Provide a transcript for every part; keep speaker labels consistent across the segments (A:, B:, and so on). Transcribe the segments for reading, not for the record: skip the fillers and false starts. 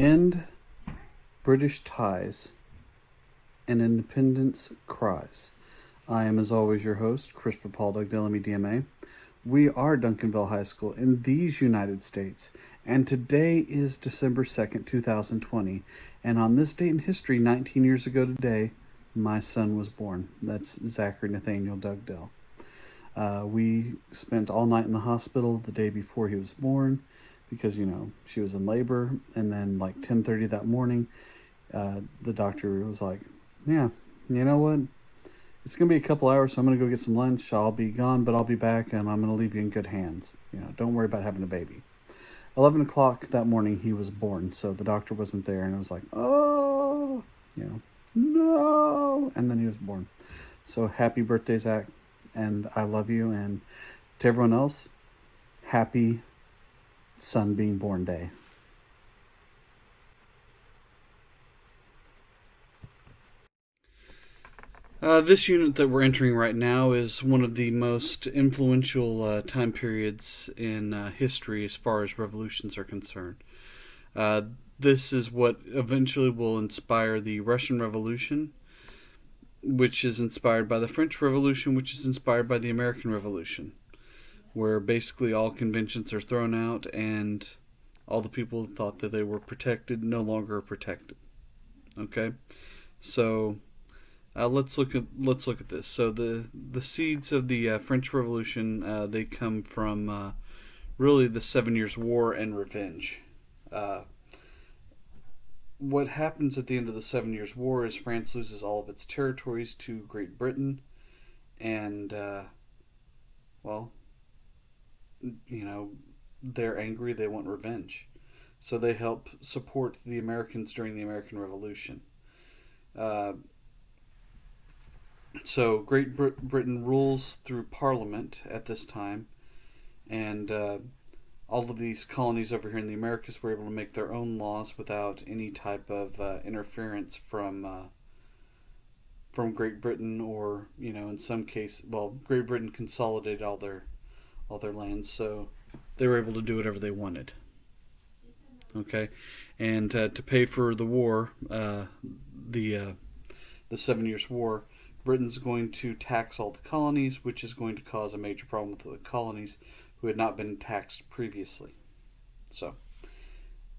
A: End British ties and independence cries. I am, as always, your host, Christopher Paul Dugdale, DMA. We are Duncanville High School in these United States, and today is December 2nd, 2020. And on this date in history, 19 years ago today, my son was born. That's Zachary Nathaniel Dugdale. We spent all night in the hospital the day before he was born because, she was in labor. And then, like 10:30 that morning, the doctor was like, yeah, you know what? It's going to be a couple hours, so I'm going to go get some lunch. I'll be gone, but I'll be back, and I'm going to leave you in good hands. Don't worry about having a baby. 11 o'clock that morning, he was born, so the doctor wasn't there, and it was like, oh, no. And then he was born. So happy birthday, Zach, and I love you. And to everyone else, happy son being born day. This unit that we're entering right now is one of the most influential time periods in history as far as revolutions are concerned. Uh, this is what eventually will inspire the Russian Revolution, which is inspired by the French Revolution, which is inspired by the American Revolution, where basically all conventions are thrown out and all the people who thought that they were protected no longer are protected. Okay, so let's look at this. So the seeds of the French Revolution they come from really the 7 Years' War and revenge. Uh, what happens at the end of the 7 Years' War is France loses all of its territories to Great Britain, and well, you know, they're angry. They want revenge, so they help support the Americans during the American Revolution. Uh, so Britain rules through Parliament at this time, and all of these colonies over here in the Americas were able to make their own laws without any type of interference from Great Britain, or in some cases, well, Great Britain consolidated all their lands, so they were able to do whatever they wanted. Okay, and to pay for the war, the 7 Years' War, Britain's going to tax all the colonies, which is going to cause a major problem with the colonies who had not been taxed previously. So,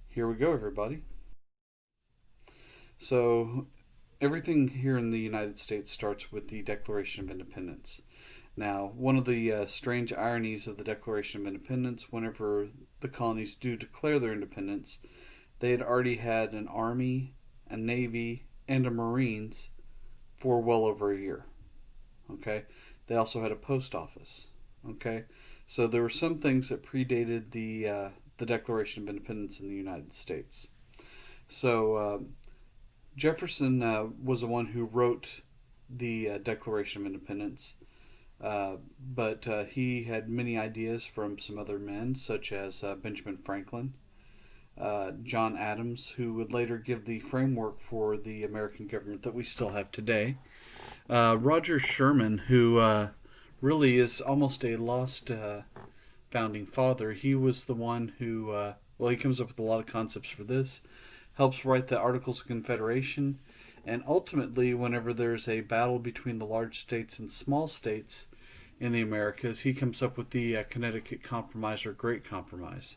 A: here we go, everybody. So, everything here in the United States starts with the Declaration of Independence. Now, one of the strange ironies of the Declaration of Independence, whenever the colonies do declare their independence, they had already had an army, a navy, and a marines for well over a year. Okay, they also had a post office. Okay, so there were some things that predated the Declaration of Independence in the United States. So Jefferson was the one who wrote the Declaration of Independence, but he had many ideas from some other men, such as Benjamin Franklin, John Adams, who would later give the framework for the American government that we still have today. Roger Sherman, who really is almost a lost founding father. He was the one who, he comes up with a lot of concepts for this, helps write the Articles of Confederation, and ultimately, whenever there's a battle between the large states and small states in the Americas, he comes up with the Connecticut Compromise or Great Compromise.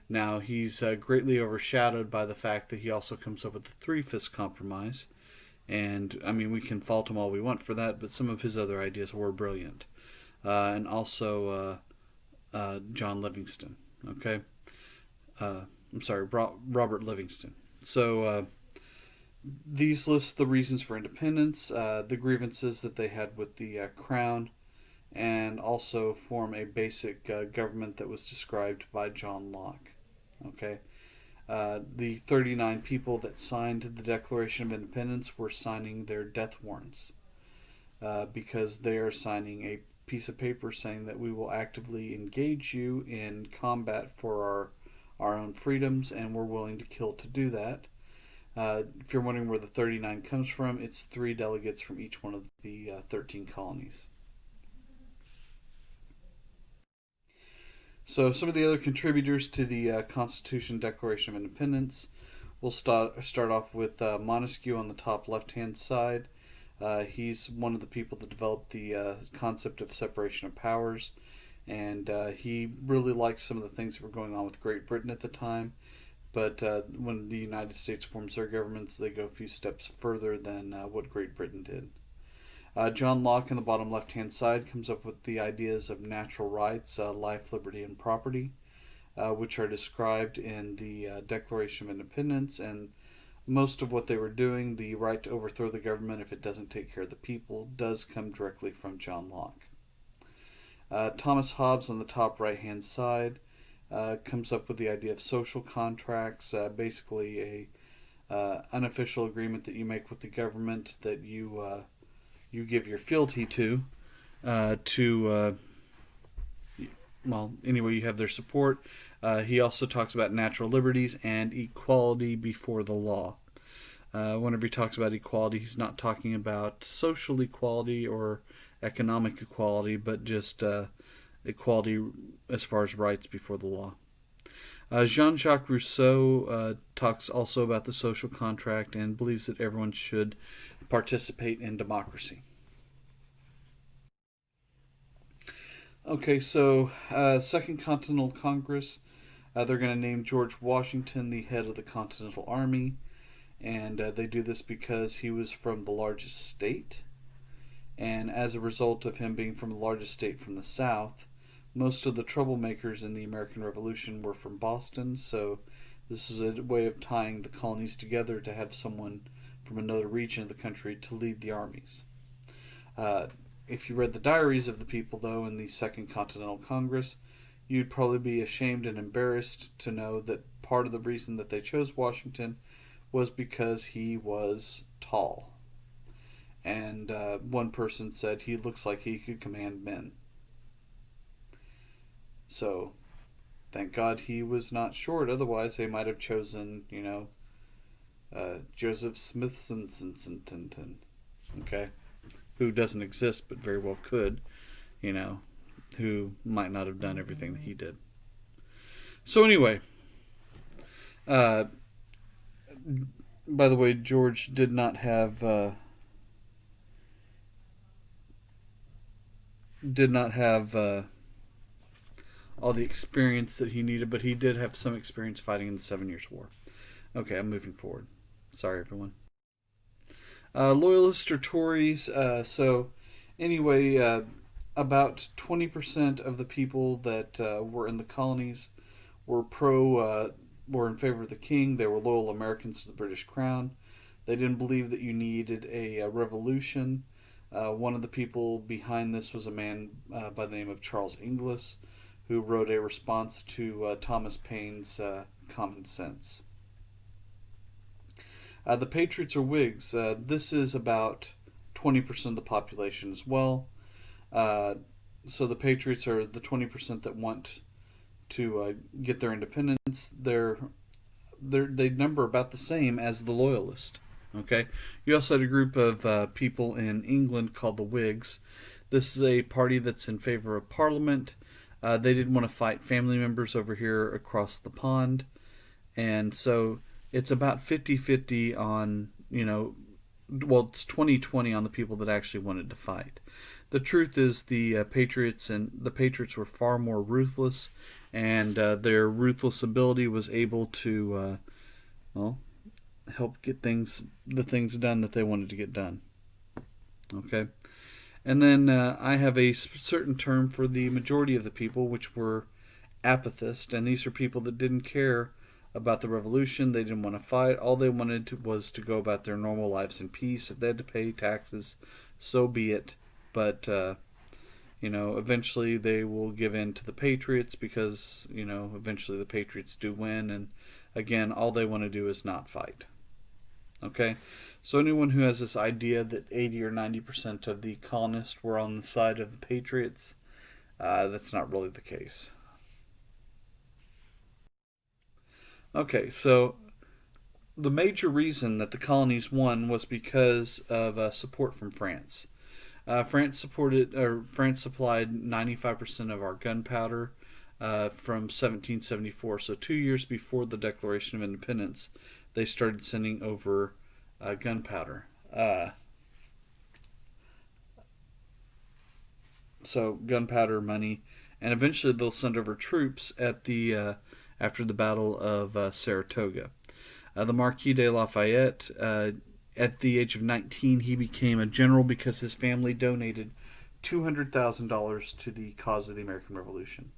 A: Now, he's greatly overshadowed by the fact that he also comes up with the Three-Fifths Compromise. And, I mean, we can fault him all we want for that, but some of his other ideas were brilliant. And also John Livingston, okay? I'm sorry, Robert Livingston. So these list the reasons for independence, the grievances that they had with the crown, and also form a basic government that was described by John Locke. Okay, the 39 people that signed the Declaration of Independence were signing their death warrants because they are signing a piece of paper saying that we will actively engage you in combat for our own freedoms, and we're willing to kill to do that. If you're wondering where the 39 comes from, it's 3 delegates from each one of the 13 colonies. So, some of the other contributors to the Constitution Declaration of Independence We'll start off with Montesquieu on the top left hand side. He's one of the people that developed the concept of separation of powers, and he really liked some of the things that were going on with Great Britain at the time. But when the United States forms their governments, they go a few steps further than what Great Britain did. John Locke, in the bottom left hand side, comes up with the ideas of natural rights, life, liberty, and property, which are described in the Declaration of Independence. And most of what they were doing, the right to overthrow the government if it doesn't take care of the people, does come directly from John Locke. Thomas Hobbes, on the top right hand side, comes up with the idea of social contracts, basically a unofficial agreement that you make with the government that you give your fealty to well, anyway, you have their support. He also talks about natural liberties and equality before the law. Whenever he talks about equality, he's not talking about social equality or economic equality, but just equality as far as rights before the law. Jean-Jacques Rousseau talks also about the social contract and believes that everyone should participate in democracy. Okay, so Second Continental Congress, they're going to name George Washington the head of the Continental Army, and they do this because he was from the largest state, and as a result of him being from the largest state from the South, most of the troublemakers in the American Revolution were from Boston, so this is a way of tying the colonies together to have someone from another region of the country to lead the armies. If you read the diaries of the people, though, in the Second Continental Congress, you'd probably be ashamed and embarrassed to know that part of the reason that they chose Washington was because he was tall. And one person said he looks like he could command men. So, thank God he was not short. Otherwise, they might have chosen, Joseph Smithson, okay, who doesn't exist but very well could, who might not have done everything that he did. So anyway, by the way, George did not have all the experience that he needed, but he did have some experience fighting in the 7 Years' War. Okay, I'm moving forward. Sorry, everyone. Loyalists or Tories. So, anyway, about 20% of the people that were in the colonies were were in favor of the king. They were loyal Americans to the British Crown. They didn't believe that you needed a revolution. One of the people behind this was a man by the name of Charles Inglis, who wrote a response to Thomas Paine's Common Sense. The Patriots or Whigs. This is about 20% of the population as well. So the Patriots are the 20% that want to get their independence. They number about the same as the Loyalists. Okay. You also had a group of people in England called the Whigs. This is a party that's in favor of Parliament. They didn't want to fight family members over here across the pond. And so it's about 50-50 on, it's 20-20 on the people that actually wanted to fight. The truth is the Patriots were far more ruthless, and their ruthless ability was able to, help get the things done that they wanted to get done. Okay? And then I have a certain term for the majority of the people, which were apathist, and these are people that didn't care about the revolution. They didn't want to fight. All they wanted was to go about their normal lives in peace. If they had to pay taxes, so be it. But eventually they will give in to the Patriots because eventually the Patriots do win. And again, all they want to do is not fight. Okay, so anyone who has this idea that 80 or 90% of the colonists were on the side of the Patriots, that's not really the case. Okay, so the major reason that the colonies won was because of support from France. France supplied 95% of our gunpowder. from 1774. So 2 years before the Declaration of Independence, they started sending over gunpowder. So gunpowder money, and eventually they'll send over troops at the after the Battle of Saratoga. The Marquis de Lafayette, at the age of 19, he became a general because his family donated $200,000 to the cause of the American Revolution.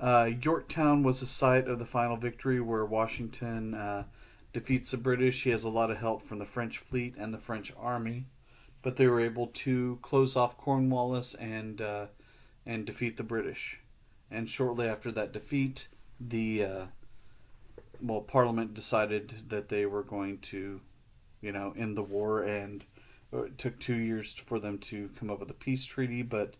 A: Yorktown was the site of the final victory where Washington defeats the British. He has a lot of help from the French fleet and the French army, but they were able to close off Cornwallis and defeat the British. And shortly after that defeat, the Parliament decided that they were going to, end the war, and it took 2 years for them to come up with a peace treaty. But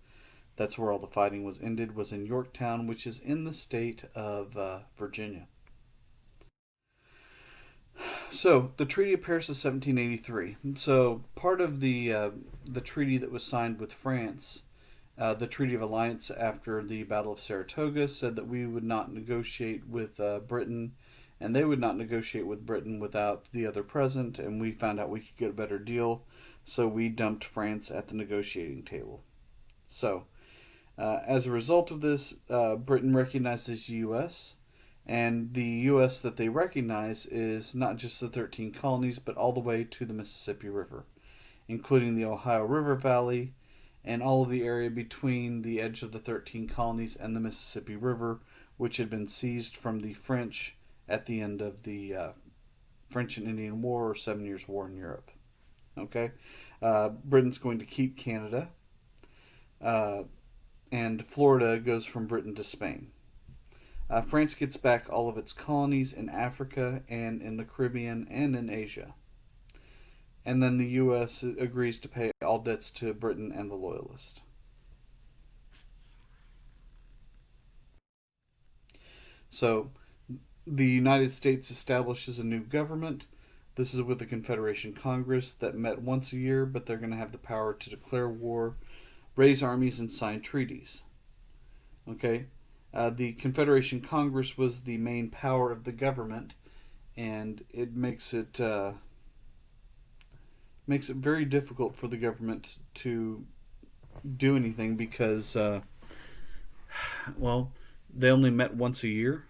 A: that's where all the fighting was ended, was in Yorktown, which is in the state of Virginia. So the Treaty of Paris of 1783. So part of the treaty that was signed with France, the Treaty of Alliance after the Battle of Saratoga, said that we would not negotiate with Britain, and they would not negotiate with Britain without the other present. And we found out we could get a better deal, so we dumped France at the negotiating table. So as a result of this, Britain recognizes the U.S., and the U.S. that they recognize is not just the 13 colonies, but all the way to the Mississippi River, including the Ohio River Valley and all of the area between the edge of the 13 colonies and the Mississippi River, which had been seized from the French at the end of the French and Indian War, or 7 Years' War in Europe. Okay? Britain's going to keep Canada, and Florida goes from Britain to Spain. France gets back all of its colonies in Africa and in the Caribbean and in Asia. And then the U.S. agrees to pay all debts to Britain and the Loyalists. So the United States establishes a new government. This is with the Confederation Congress that met once a year, but they're going to have the power to declare war, raise armies, and sign treaties. Okay? The Confederation Congress was the main power of the government, and it makes it very difficult for the government to do anything because, they only met once a year,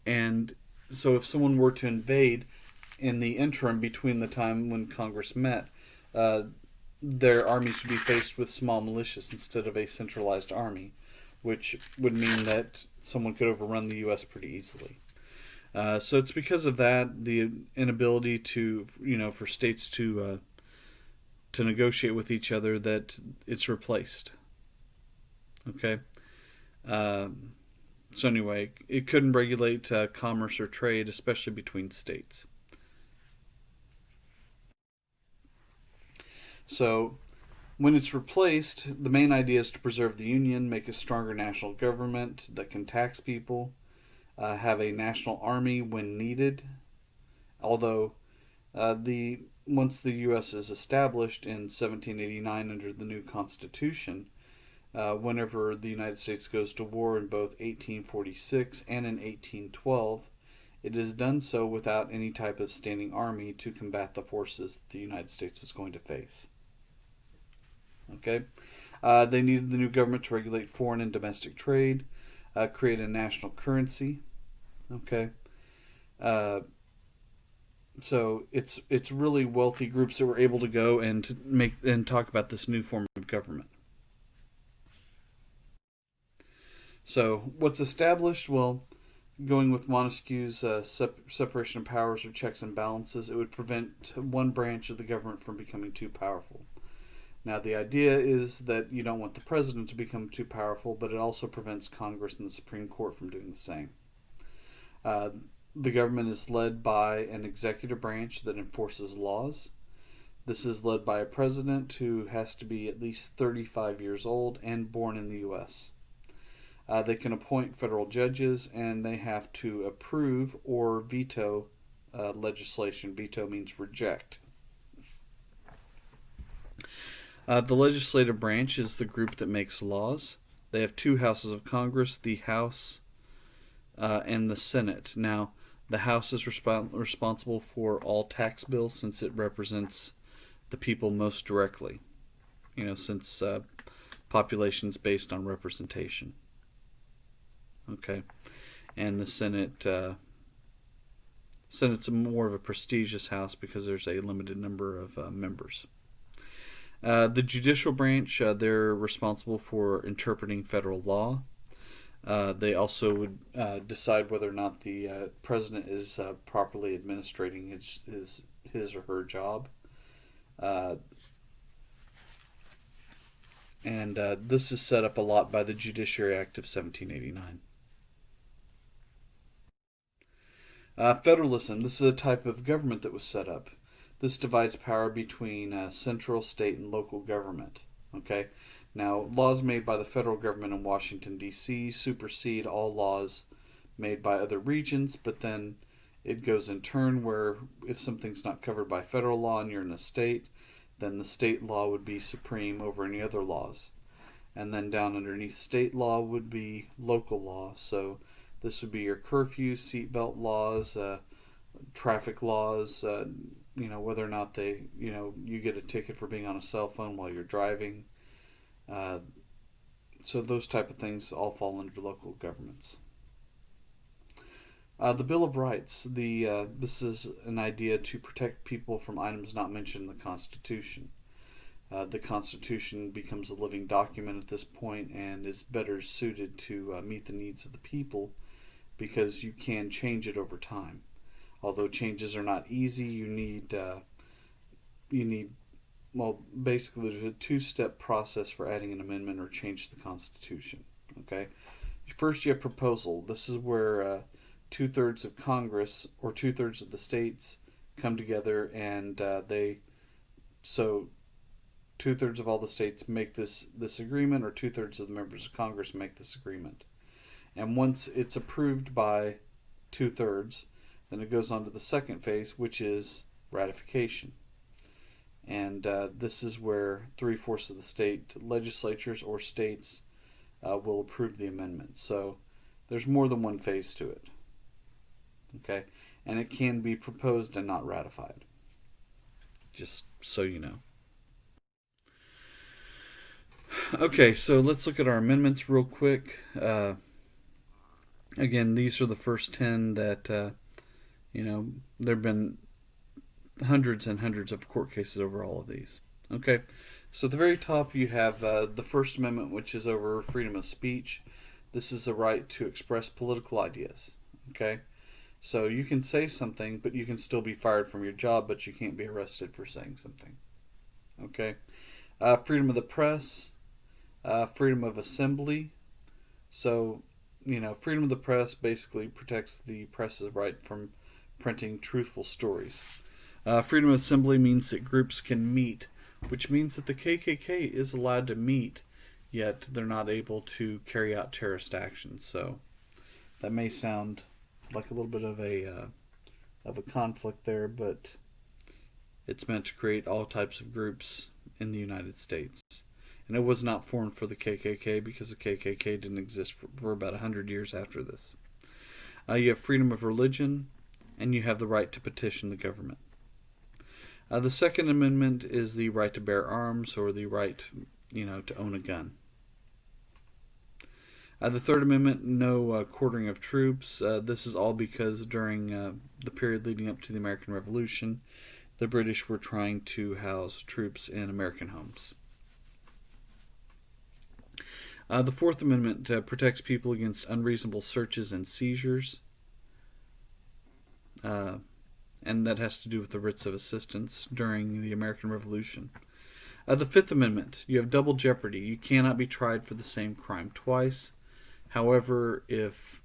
A: and so if someone were to invade in the interim between the time when Congress met, their armies would be faced with small militias instead of a centralized army, which would mean that someone could overrun the U.S. pretty easily. So it's because of that, the inability to, for states to negotiate with each other, that it's replaced. Okay. So anyway, it couldn't regulate commerce or trade, especially between states. So when it's replaced, the main idea is to preserve the Union, make a stronger national government that can tax people, have a national army when needed. Although the once the U.S. is established in 1789 under the new Constitution, whenever the United States goes to war in both 1846 and in 1812, it is done so without any type of standing army to combat the forces that the United States was going to face. Okay? They needed the new government to regulate foreign and domestic trade, create a national currency. Okay? So it's really wealthy groups that were able to go and make and talk about this new form of government. So what's established? Well, going with Montesquieu's separation of powers or checks and balances, it would prevent one branch of the government from becoming too powerful. Now, the idea is that you don't want the president to become too powerful, but it also prevents Congress and the Supreme Court from doing the same. The government is led by an executive branch that enforces laws. This is led by a president who has to be at least 35 years old and born in the U.S. They can appoint federal judges, and they have to approve or veto legislation. Veto means reject. The legislative branch is the group that makes laws. They have two houses of Congress, the House and the Senate. Now, the House is responsible for all tax bills since it represents the people most directly. Since population's based on representation. Okay, and the Senate's more of a prestigious house because there's a limited number of members. The judicial branch, they're responsible for interpreting federal law. They also would decide whether or not the president is properly administrating his or her job. And this is set up a lot by the Judiciary Act of 1789. Federalism. This is a type of government that was set up. This divides power between central, state, and local government. Okay? Now, laws made by the federal government in Washington, D.C. supersede all laws made by other regions, but then it goes in turn where if something's not covered by federal law and you're in a state, then the state law would be supreme over any other laws. And then down underneath state law would be local law. So this would be your curfew, seatbelt laws, traffic laws, whether or not you get a ticket for being on a cell phone while you're driving. So those type of things all fall under local governments. The Bill of Rights. This is an idea to protect people from items not mentioned in the Constitution. The Constitution becomes a living document at this point and is better suited to meet the needs of the people because you can change it over time. Although changes are not easy, you need basically there's a two-step process for adding an amendment or change to the Constitution. Okay, first you have proposal. This is where 2/3 of Congress or 2/3 of the states come together and 2/3 of all the states make this agreement, or 2/3 of the members of Congress make this agreement. And once it's approved by 2/3, then it goes on to the second phase, which is ratification. And this is where 3/4 of the state legislatures or states will approve the amendment. So there's more than one phase to it. Okay, and it can be proposed and not ratified. Just so you know. Okay, so let's look at our amendments real quick. Again, these are the first 10 that, there have been hundreds and hundreds of court cases over all of these. Okay, so at the very top you have the First Amendment, which is over freedom of speech. This is the right to express political ideas. Okay, so you can say something, but you can still be fired from your job, but you can't be arrested for saying something. Okay, freedom of the press, freedom of assembly. So, freedom of the press basically protects the press's right from printing truthful stories. Freedom of assembly means that groups can meet, which means that the KKK is allowed to meet, yet they're not able to carry out terrorist actions. So that may sound like a little bit of a conflict there, but it's meant to create all types of groups in the United States. And it was not formed for the KKK because the KKK didn't exist for about 100 years after this. You have freedom of religion, and you have the right to petition the government. The Second Amendment is the right to bear arms, or the right, to own a gun. The Third Amendment, no quartering of troops. This is all because during the period leading up to the American Revolution, the British were trying to house troops in American homes. The Fourth Amendment protects people against unreasonable searches and seizures. And that has to do with the writs of assistance during the American Revolution. The Fifth Amendment, you have double jeopardy. You cannot be tried for the same crime twice. However, if,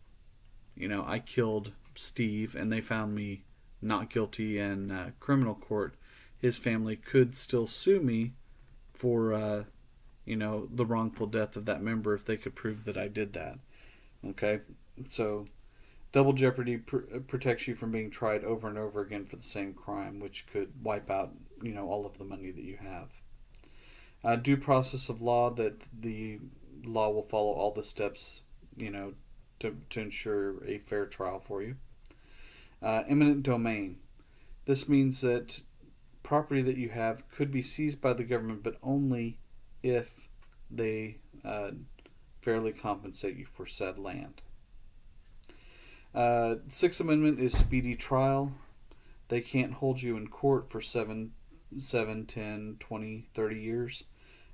A: I killed Steve and they found me not guilty in criminal court, his family could still sue me for, the wrongful death of that member if they could prove that I did that. Okay? So double jeopardy protects you from being tried over and over again for the same crime, which could wipe out, all of the money that you have. Due process of law, that the law will follow all the steps, you know, to ensure a fair trial for you. Eminent domain. This means that property that you have could be seized by the government, but only if they fairly compensate you for said land. Sixth Amendment is speedy trial. They can't hold you in court for 10, 20, 30 years.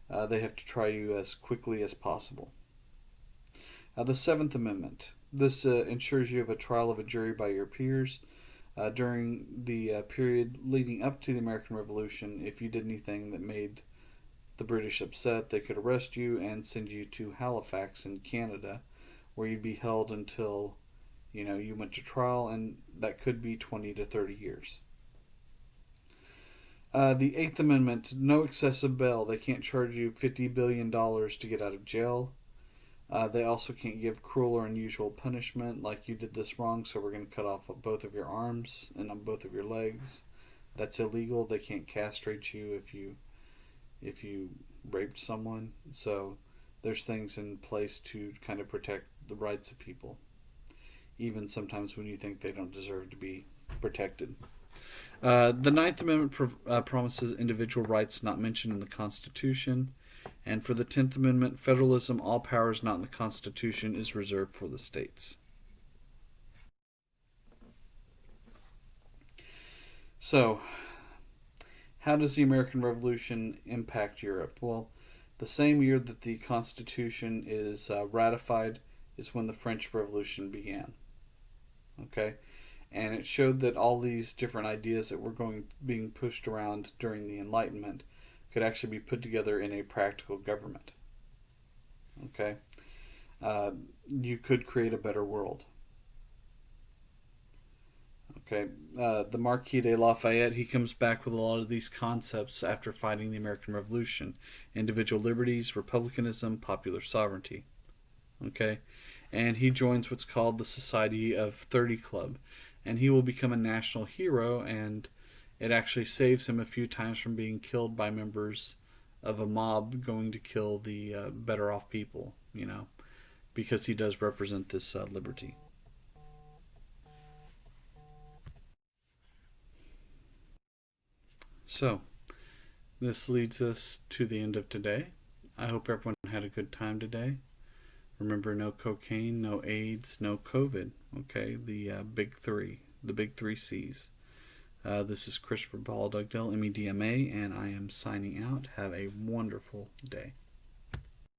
A: They have to try you as quickly as possible. The Seventh Amendment. This ensures you have a trial of a jury by your peers. During the period leading up to the American Revolution, if you did anything that made the British upset, they could arrest you and send you to Halifax in Canada, where you'd be held until you went to trial, and that could be 20 to 30 years. The Eighth Amendment, no excessive bail. They can't charge you $50 billion to get out of jail. They also can't give cruel or unusual punishment, like you did this wrong, so we're going to cut off both of your arms and on both of your legs. That's illegal. They can't castrate you if you raped someone. So there's things in place to kind of protect the rights of people, even sometimes when you think they don't deserve to be protected. The Ninth Amendment promises individual rights not mentioned in the Constitution. And for the 10th Amendment, federalism, all powers not in the Constitution, is reserved for the states. So, how does the American Revolution impact Europe? Well, the same year that the Constitution is ratified is when the French Revolution began. Okay? And it showed that all these different ideas that were being pushed around during the Enlightenment could actually be put together in a practical government. Okay? You could create a better world. Okay? The Marquis de Lafayette, he comes back with a lot of these concepts after fighting the American Revolution. Individual liberties, republicanism, popular sovereignty. Okay? And he joins what's called the Society of 30 Club. And he will become a national hero, and it actually saves him a few times from being killed by members of a mob going to kill the better off people, because he does represent this liberty. So, this leads us to the end of today. I hope everyone had a good time today. Remember, no cocaine, no AIDS, no COVID. Okay, the big three C's. This is Christopher Paul Dugdale, MEDMA, and I am signing out. Have a wonderful day.